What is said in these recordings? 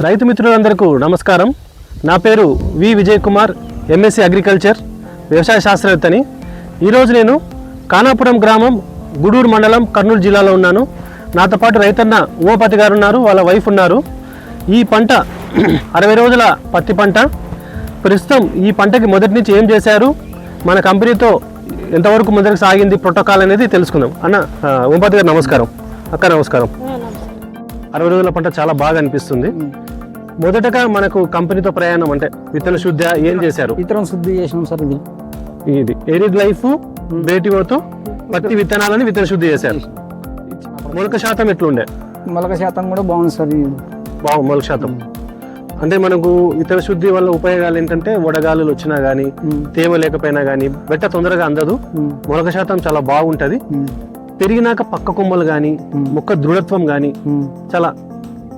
రైతు మిత్రులందరికీ నమస్కారం. నా పేరు వి విజయ్ కుమార్, ఎంఎస్సి అగ్రికల్చర్, వ్యవసాయ శాస్త్రవేత్తని. ఈరోజు నేను కానాపురం గ్రామం, గూడూరు మండలం, కర్నూలు జిల్లాలో ఉన్నాను. నాతో పాటు రైతన్న ఉమాపతి గారు ఉన్నారు, వాళ్ళ వైఫ్ ఉన్నారు. ఈ పంట 60 రోజుల పత్తి పంట. ప్రస్తుతం ఈ పంటకి మొదటి నుంచి ఏం చేశారు, మన కంపెనీతో ఎంతవరకు ముందరకు సాగింది, ప్రోటోకాల్ అనేది తెలుసుకుందాం. అన్న ఉమాపతి గారు నమస్కారం. అక్క నమస్కారం. 60 రోజుల పంట చాలా బాగా అనిపిస్తుంది. మొదటగా మనకు కంపెనీతో ప్రయాణం అంటే విత్తన శుద్ధి ఏం చేశారు? విత్తనం శుద్ధి చేసినాం సార్. ఇది ఎరిడ్ లైఫ్ బేటివోతో పత్తి విత్తనాలని విత్తన శుద్ధి చేశారు. మొలక శాతం ఎట్లుండే? మొలక శాతం కూడా బాగుంది సార్. మొలక శాతం అంటే మనకు విత్తన శుద్ధి వల్ల ఉపయోగాలు ఏంటంటే వడగాలులు వచ్చినా గానీ, తేమ లేకపోయినా గానీ బెట్ట తొందరగా అందదు. మొలక శాతం చాలా బాగుంటది. పెరిగినాక పక్క కొమ్మలు కానీ, మొక్క దృఢత్వం కానీ చాలా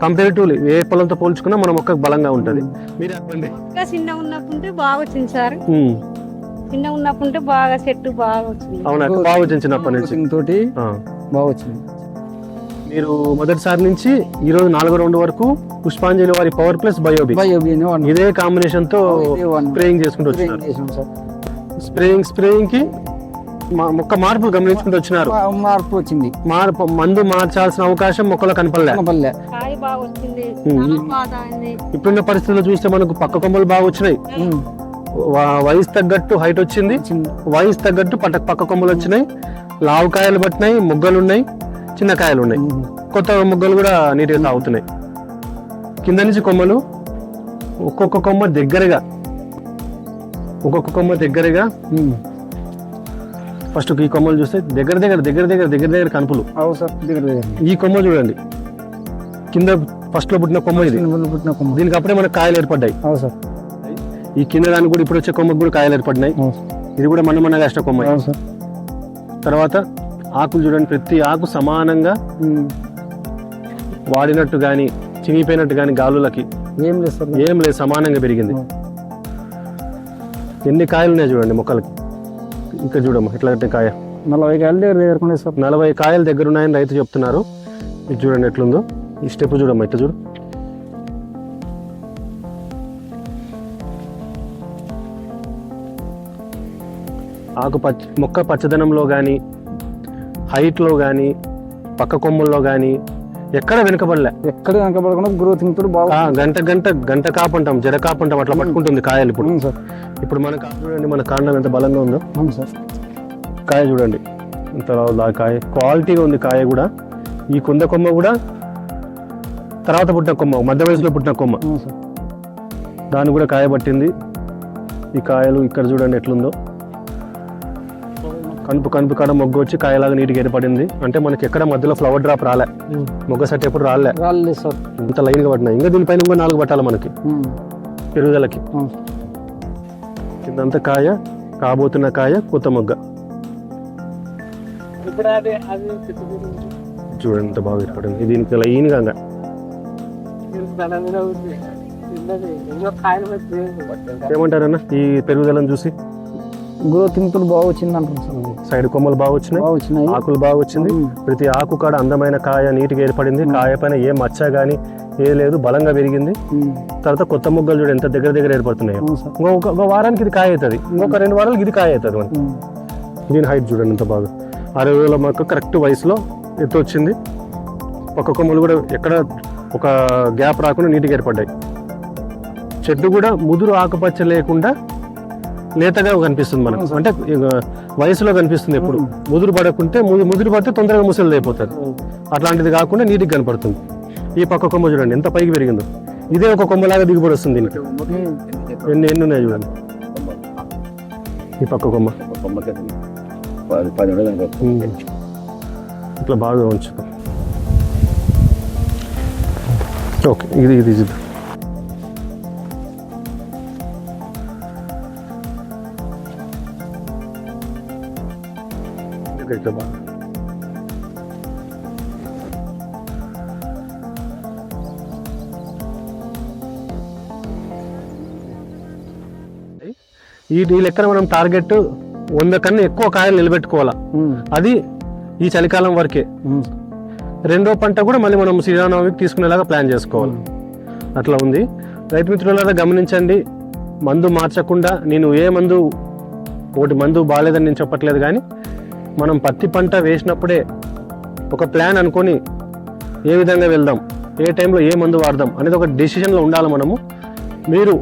కంపారిటివ్లీ ఏ పొలంతో పోల్చుకున్నా మన మొక్కకు బలంగా ఉంటుంది. మీరు చిన్న ఉన్నప్పుడు బాగా వచ్చింది సార్. చిన్న ఉన్నప్పుడు బాగా చెట్టు బాగా వచ్చింది. అవునా? బాగా వచ్చింది చిన్నప్పటి నుంచి తోటి బాగా వచ్చింది. మీరు మొదటిసారి నుంచి ఈ రోజు 4వ రౌండ్ వరకు పుష్పాంజలి వారి పవర్ ప్లస్ బయోబి ఇదే కాంబినేషన్ తో స్ప్రేయింగ్ చేసుకుంటూ వచ్చినారు. స్ప్రేయింగ్ కి మొక్క మార్పులు గమనించుకుంటూ వచ్చినారు. మార్పు వచ్చింది. మందు మార్చాల్సిన అవకాశం మొక్కలో కనపడలే. ఇప్పుడున్న పరిస్థితుల్లో చూస్తే మనకు పక్క కొమ్మలు బాగా వచ్చినాయి. వయసు తగ్గట్టు హైట్ వచ్చింది, వయసు తగ్గట్టు పక్క కొమ్మలు వచ్చినాయి. లావు కాయలు పట్టినాయి, మొగ్గలు ఉన్నాయి, చిన్న కాయలు ఉన్నాయి, కొత్త మొగ్గలు కూడా నీట్గా తాగుతున్నాయి. కింద నుంచి కొమ్మలు ఒక్కొక్క కొమ్మ దగ్గరగా ఫస్ట్ ఈ కొమ్మలు చూస్తే దగ్గర కనుపులు. ఈ కొమ్మ చూడండి, కింద ఫస్ట్ లో పుట్టిన కొమ్మ ఇది. దీనికి అప్పుడే మనకు కాయలు ఏర్పడ్డాయి. ఈ కింద దానికి కూడా ఇప్పుడు వచ్చే కొమ్మకు కూడా కాయలు ఏర్పడినాయి. ఇది కూడా మన కాసిన కొమ్మ. తర్వాత ఆకులు చూడండి, ప్రతి ఆకు సమానంగా వాడినట్టు గాని, చినిగిపోయినట్టు గాని గాలులకి ఏం లేదు, సమానంగా పెరిగింది. ఎన్ని కాయలు ఉన్నాయి చూడండి మొక్కలకి. ఇంకా చూడమ్మా ఎట్లా కాయ 40 కాయలు దగ్గర సార్. 40 కాయలు దగ్గర ఉన్నాయని రైతు చెప్తున్నారు. ఇది చూడండి ఎట్లుందో. ఈ స్టెప్ చూడమ్మా, ఇట్లా చూడు. మొక్క పచ్చదనంలో కానీ, హైట్లో కానీ, పక్క కొమ్ముల్లో కానీ ఎక్కడ వెనకబడకుండా గ్రోతింగ్ తో బాగా గంట కాపంటాం, జడ కాపంటాం, అట్లా పట్టుకుంటుంది కాయలు. ఇప్పుడు మన చూడండి, మన కాండం ఎంత బలంగా ఉందో. కాయ చూడండి ఎంత కాయ క్వాలిటీగా ఉంది. కాయ కూడా ఈ కుంద కొమ్మ కూడా తర్వాత పుట్టిన కొమ్మ, మధ్య వయసులో పుట్టిన కొమ్మ, దాన్ని కూడా కాయ పట్టింది. ఈ కాయలు ఇక్కడ చూడండి ఎట్లుందో. కనుపు కాడ మొగ్గ వచ్చి కాయలాగా నీటికి ఏర్పడింది. అంటే మనకి ఎక్కడ మధ్యలో ఫ్లవర్ డ్రాప్ రాలే, మొగ్గ సెట్ ఎప్పుడు రాలే సార్. ఇంత లైన్ గా పట్టినాయి. ఇంకా దీనిపైన కూడా 4 పట్టాలి మనకి పెరుగుదలకి. కిందంతా కాయ, కాబోతున్న కాయ, కొత్త మొగ్గ చూడండి ఎంత బాగా ఏర్పడింది. దీనికి లైన్ గా ఏమంటారన్న ఈ పెరుగుదలను చూసి? గ్రోతింగ్ తో బాగా వచ్చింది అంటారు. సైడ్ కొమ్మలు బాగా వచ్చినాయి, ఆకులు బాగా వచ్చింది. ప్రతి ఆకు కాడ అందమైన కాయ నీటిగా ఏర్పడింది. కాయ పైన ఏ మచ్చ గానీ ఏ లేదు, బలంగా పెరిగింది. తర్వాత కొత్త మొగ్గలు చూడు ఎంత దగ్గర ఏర్పడుతున్నాయి. ఇంకొక వారానికి ఇది కాయ అవుతుంది, ఇంకొక 2 వారాలకి ఇది కాయ అవుతుంది మనకి. దీని హైట్ చూడండి ఎంత బాగా. 60 రోజుల మొక్క కరెక్ట్ వయసులో ఎత్తు వచ్చింది. పక్క కొమ్మలు కూడా ఎక్కడ ఒక గ్యాప్ రాకుండా నీటిగా ఏర్పడ్డాయి. చెట్టు కూడా ముదురు ఆకుపచ్చ లేకుండా లేతగా కనిపిస్తుంది మనకు. అంటే వయసులో కనిపిస్తుంది. ఎప్పుడు ముదురు పడకుంటే, ముదురు పడితే తొందరగా ముసలిది అయిపోతుంది. అట్లాంటిది కాకుండా నీటికి కనపడుతుంది. ఈ పక్క కొమ్మ చూడండి ఎంత పైకి పెరిగిందో. ఇదే ఒక కొమ్మలాగా దిగుబడి వస్తుంది. దీనికి ఎన్ని ఉన్నాయి చూడండి. ఈ పక్క కొమ్మ ఇట్లా బాగా ఉంచుకో. ఓకే, ఇది చూద్దాం. ఈ లెక్కన మనం టార్గెట్ 100 కన్నా ఎక్కువ కాయలు నిలబెట్టుకోవాలా. అది ఈ చలికాలం వరకే. రెండో పంట కూడా మళ్ళీ మనం శ్రీరామనవమికి తీసుకునేలాగా ప్లాన్ చేసుకోవాలి. అట్లా ఉంది. రైతు మిత్రులారా గమనించండి, మందు మార్చకుండా నేను ఏ మందు ఒకటి మందు బాగాలేదని నేను చెప్పట్లేదు, కానీ మనం పత్తి పంట వేసినప్పుడే ఒక ప్లాన్ అనుకొని ఏ విధంగా వెళ్దాం, ఏ టైంలో ఏ మందు వాడదాం అనేది ఒక డెసిషన్లో ఉండాలి మనము. మీరు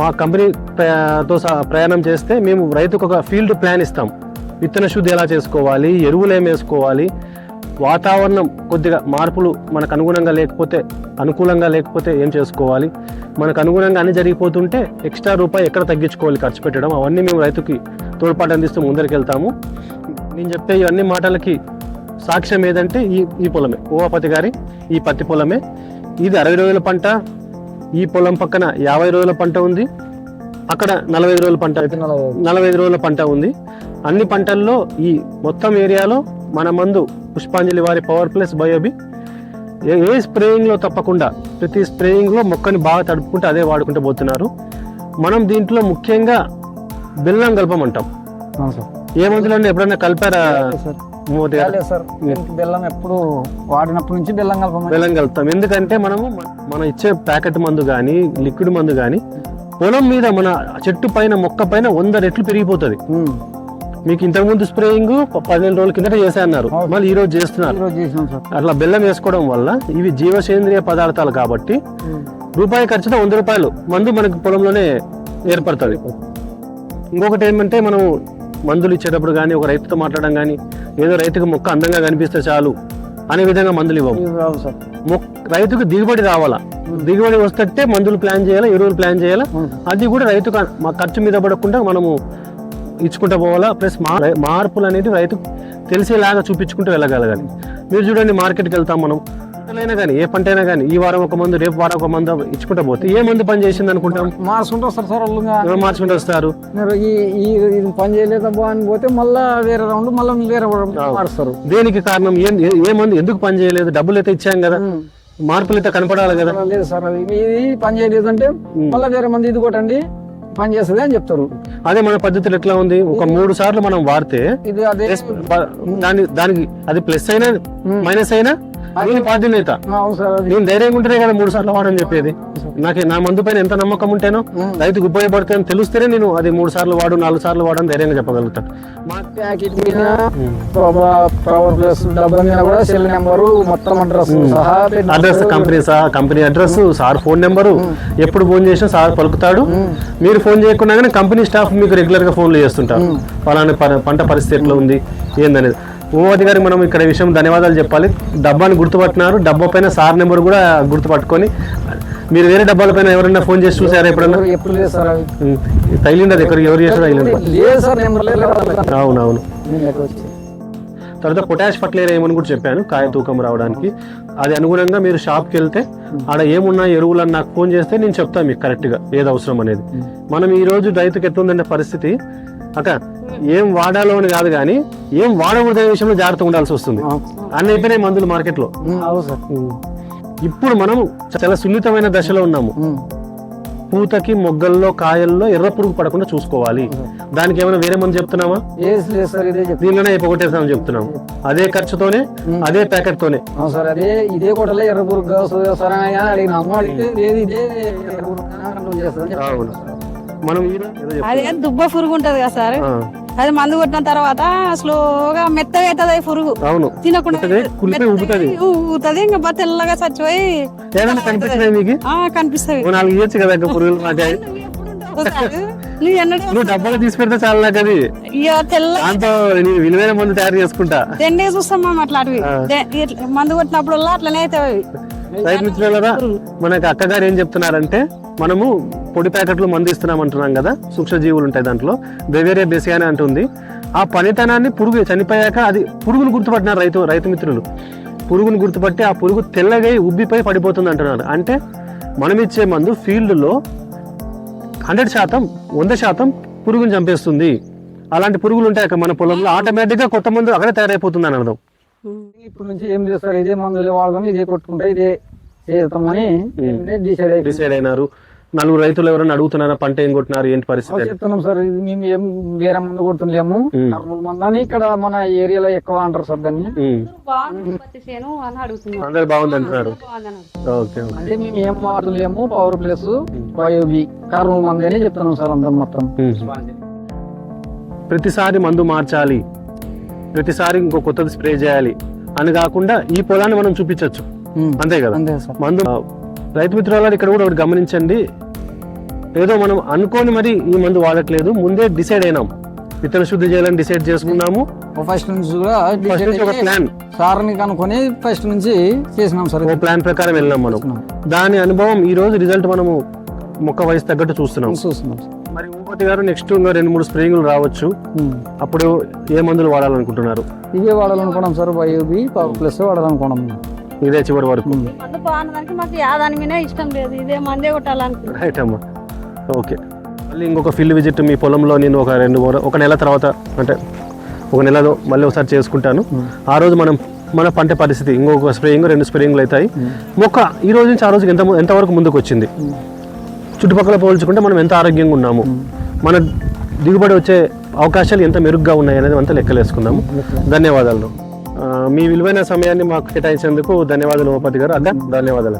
మా కంపెనీతో ప్రయాణం చేస్తే మేము రైతుకు ఒక ఫీల్డ్ ప్లాన్ ఇస్తాం. విత్తన శుద్ధి ఎలా చేసుకోవాలి, ఎరువులు ఏం వేసుకోవాలి, వాతావరణం కొద్దిగా మార్పులు మనకు అనుకూలంగా లేకపోతే ఏం చేసుకోవాలి, మనకు అనుగుణంగా అన్ని జరిగిపోతుంటే ఎక్స్ట్రా రూపాయి ఎక్కడ తగ్గించుకోవాలి ఖర్చు పెట్టడం, అవన్నీ మేము రైతుకి తోడ్పాటు అందిస్తూ ముందరికి వెళ్తాము. నేను చెప్పే ఇవన్నీ మాటలకి సాక్ష్యం ఏదంటే ఈ పొలమే, ఓవాపతి గారి ఈ పత్తి పొలమే. ఇది 60 రోజుల పంట, ఈ పొలం పక్కన 50 రోజుల పంట ఉంది, అక్కడ 45 రోజుల పంట 45 రోజుల పంట ఉంది. అన్ని పంటల్లో ఈ మొత్తం ఏరియాలో మన మందు పుష్పాంజలి వారి పవర్ ప్లస్ బయోబి ఏ స్ప్రేయింగ్లో తప్పకుండా ప్రతి స్ప్రేయింగ్లో మొక్కని బాగా తడుపుకుంటూ అదే వాడుకుంటూ పోతున్నారు. మనం దీంట్లో ముఖ్యంగా బెల్లం కలపమంటాం. ఏ మందులన్నీ ఎప్పుడైనా కలిపారా? సార్ బెల్లం ఎప్పుడు వాడినప్పటి నుంచి బెల్లం కలుపుతాం. ఎందుకంటే మనం ఇచ్చే ప్యాకెట్ మందు కానీ లిక్విడ్ మందు కానీ పొలం మీద మన చెట్టు పైన మొక్క పైన 100 రెట్లు పెరిగిపోతుంది. మీకు ఇంతకుముందు స్ప్రేయింగ్ 15 రోజుల కిందట చేశారన్నారు, మళ్ళీ ఈ రోజు చేస్తున్నారు. అట్లా బెల్లం వేసుకోవడం వల్ల ఇవి జీవసేంద్రియ పదార్థాలు కాబట్టి రూపాయి ఖర్చుతో 100 రూపాయలు మందు మనకి పొలంలోనే ఏర్పడుతుంది. ఇంకొకటి ఏంటంటే మనం మందులు ఇచ్చేటప్పుడు కానీ ఒక రైతుతో మాట్లాడడం కానీ ఏదో రైతుకు మొక్క అందంగా కనిపిస్తే చాలు అనే విధంగా మందులు ఇవ్వము. రైతుకు దిగుబడి రావాలా, దిగుబడి వస్తే మందులు ప్లాన్ చేయాలా, ఎరువులు ప్లాన్ చేయాలా, అది కూడా రైతుకు మా ఖర్చు మీద పడకుండా మనము ఇచ్చుకుంటూ పోవాలా. ప్లస్ మార్పులు అనేవి రైతుకు తెలిసేలాగా చూపించుకుంటూ వెళ్ళగలగాలి. మీరు చూడండి, మార్కెట్కి వెళ్తాం మనం, పంటలైనా కానీ ఏ పంట అయినా కానీ ఈ వారం ఒక మందు రేపు వారం ఒక మందు ఇచ్చుకుంటా పోతే ఏ మందు పని చేసింది అనుకుంటాం, మార్చుకుంటూ వస్తారు. ఈ పని చేయలేదబ్బా అని పోతే మళ్ళీ వేరే రౌండ్ మళ్ళీ వేరే మారుస్తారు. దేనికి కారణం ఏ మందు ఎందుకు పని చేయలేదు, డబ్బులు అయితే ఇచ్చాం కదా, మార్పులు అయితే కనపడాలి కదా. లేదు సార్, ఇది పని చేయలేదు అంటే మళ్ళీ వేరే మంది ఇది కొట్టండి పని చేస్తుంది అని చెప్తారు. అదే మన పద్ధతులు ఎట్లా ఉంది, ఒక 3 సార్లు మనం వాడితే దానికి అది ప్లస్ అయినా మైనస్ అయినా బాధ్యత. నేను ధైర్యంగా ఉంటేనే కదా 3 సార్లు వాడని చెప్పేది. నా మందు పైన ఎంత నమ్మకం ఉంటేనో రైతుకు ఉపయోగపడుతుందని తెలిస్తేనే నేను అది 3 సార్లు వాడు 4 సార్లు వాడని ధైర్యంగా చెప్పగలుగుతాను. Address company address, sir phone number, ఎప్పుడు ఫోన్ చేసినా సార్ పలుకుతాడు. మీరు ఫోన్ చేయకుండా కానీ కంపెనీ స్టాఫ్ మీకు రెగ్యులర్ గా ఫోన్లు చేస్తుంటారు, పలానా పంట పరిస్థితి ఎట్లా ఉంది ఏందనేది. ఓవాపతి గారికి మనం ఇక్కడ విషయం ధన్యవాదాలు చెప్పాలి. డబ్బాని గుర్తుపట్టినారు, డబ్బా పైన సార్ నెంబర్ కూడా గుర్తుపట్టుకొని. మీరు వేరే డబ్బాల పైన ఎవరైనా ఫోన్ చేసి చూసారా ఎప్పుడన్నా? తగిలింది అది ఎవరు చేసారు? తగిలింది. అవునవును. తర్వాత పొటాష్ ఫర్టిలైజర్ ఏమని కూడా చెప్పాను, కాయ తూకం రావడానికి. అది అనుగుణంగా మీరు షాప్కి వెళ్తే ఆడ ఏమున్నా ఎరువులు అని నాకు ఫోన్ చేస్తే నేను చెప్తాను మీకు కరెక్ట్గా ఏది అవసరం అనేది. మనం ఈ రోజు రైతుకి ఎట్లుందంటే పరిస్థితి, అక్క ఏం వాడాలో అని కాదు కానీ ఏం వాడకూడదు అనే విషయంలో జాగ్రత్త ఉండాల్సి వస్తుంది. అన్ని అయిపోయినాయి మందులు మార్కెట్లో. ఇప్పుడు మనం చాలా సున్నితమైన దశలో ఉన్నాము. పూతకి మొగ్గల్లో కాయల్లో ఎర్ర పురుగు పడకుండా చూసుకోవాలి. దానికి ఏమైనా వేరే మందు చెప్తున్నామా? దీనిలోనే అయిపోగొట్టేసామని చెప్తున్నాము. అదే ఖర్చుతోనే అదే ప్యాకెట్ తోనే. మనం అదే దుబ్బ పురుగు ఉంటది కదా సార్, అది మందు కొట్టిన తర్వాత స్లోగా మెత్తగా అవుతుంది పురుగు. అవును, తినకుండా ఊగుతుంది, ఇంకా తెల్లగా చచ్చిపోయి కనిపిస్తుంది. 4 ఇయర్స్ కదా పురుగులు. నువ్వు డబ్బాలు తీసి పెడితే చాలా నాకు అది దాంతో విలువైన మందు తయారు చేసుకుంటా. 10 days వస్తాం అట్లాంటివి మందు కొట్టినప్పుడు అట్లనే అవుతాయి. రైతు మిత్రులారా, మనకి అక్కగారు ఏం చెప్తున్నారంటే, మనము పొడి ప్యాకెట్లు మందు ఇస్తున్నాం అంటున్నాం కదా, సూక్ష్మజీవులు ఉంటాయి దాంట్లో, బెవేరియా బేసియాని అంటుంది. ఆ పనితనాన్ని పురుగు చనిపోయాక అది పురుగును గుర్తుపట్టినారు రైతు మిత్రులు. పురుగును గుర్తుపట్టి ఆ పురుగు తెల్లగా ఉబ్బిపై పడిపోతుంది అంటున్నారు. అంటే మనం ఇచ్చే మందు ఫీల్డ్లో 100% పురుగును చంపేస్తుంది. అలాంటి పురుగులు ఉంటాయి మన పొలంలో, ఆటోమేటిక్గా కొత్త మందు అక్కడే తయారైపోతుంది అని అర్థం. ఇప్పుడు నుంచి ఏం చేస్తారు, ఇదే మందులు వాడదాం, ఇదే కొట్టుకుంటా, ఇదే చేస్తామని డిసైడ్ అయినారు. నలుగురు రైతులు ఎవరైనా అడుగుతున్నారా పంట ఏం కొట్టినారు ఏంటి పరిస్థితి? చెప్తున్నాం సార్, ఇది మేము ఏం వేరే మందు కొడుతున్నాము, కర్నూలు మందు అని ఇక్కడ మన ఏరియాలో ఎక్కువ అంటారు సార్ దాన్ని. బాగుంది పత్తి చేను అని అడుగుతున్నాం. అందరు బాగుంది అంటున్నారు. బాగుందని ఓకే అంటే మేము ఏం వాడలేము, పవర్ ప్లస్ బయోబి కర్నూలు మందు అని చెప్తున్నాం సార్ అందరం మొత్తం. ప్రతిసారి మందు మార్చాలి, ప్రతిసారి ఇంకో కొత్తది స్ప్రే చేయాలి అని కాకుండా ఈ పొలాన్ని మనం చూపించవచ్చు, అంతే కదా. అంతే సార్. మందు రైతు మిత్రులు ఇక్కడ కూడా ఒకటి గమనించండి, ఏదో మనం అనుకోని మరి ఈ మందు వాడట్లేదు, ముందే డిసైడ్ అయినాం విత్తన శుద్ధి చేయాలని డిసైడ్ చేసుకున్నాము. ఫస్ట్ నుంచి కూడా ఫస్ట్ నుంచి ఒక ప్లాన్ సార్ని కనుక్కొని ఫస్ట్ నుంచి చేసినాం సార్. ఒక ప్లాన్ ప్రకారం వెళ్ళినాం మనం. దాని అనుభవం ఈ రోజు రిజల్ట్ మనము మొక్క వయసు తగ్గట్టు చూస్తున్నాం. మరి భూపతి గారు నెక్స్ట్ ఇంకా 2-3 స్ప్రేయింగ్లు రావచ్చు, అప్పుడు ఏ మందులు వాడాలనుకుంటున్నారు? ఇవే వాడాలనుకున్నాం సార్, బయోబి పవర్ ప్లస్ వాడాలనుకున్నాం. ఇదే చివరి వరకు. మందు బాగున్నదానికి మాకు యాదాని మీద ఇష్టం లేదు, ఇదే మందే కొట్టాలనుకుంటున్నాం. రైట్ అమ్మా, ఓకే. మళ్ళీ ఇంకొక ఫీల్డ్ విజిట్ మీ పొలంలో నేను ఒక నెల తర్వాత, అంటే ఒక నెలలో మళ్ళీ ఒకసారి చేసుకుంటాను. ఆ రోజు మన పంట పరిస్థితి, ఇంకొక స్ప్రేయింగ్ 2 స్ప్రేయింగ్లు అవుతాయి. మొక్క ఈ రోజు నుంచి ఆ రోజుకి ఎంతవరకు ముందుకు వచ్చింది, చుట్టుపక్కల పోల్చుకుంటే మనం ఎంత ఆరోగ్యంగా ఉన్నాము, మన దిగుబడి వచ్చే అవకాశాలు ఎంత మెరుగ్గా ఉన్నాయి అనేది అంతా లెక్కలేసుకుందాము. ధన్యవాదాలు. మీ విలువైన సమయాన్ని మాకు కేటాయించేందుకు ధన్యవాదాలు భూపతి గారు. అక్క ధన్యవాదాలు.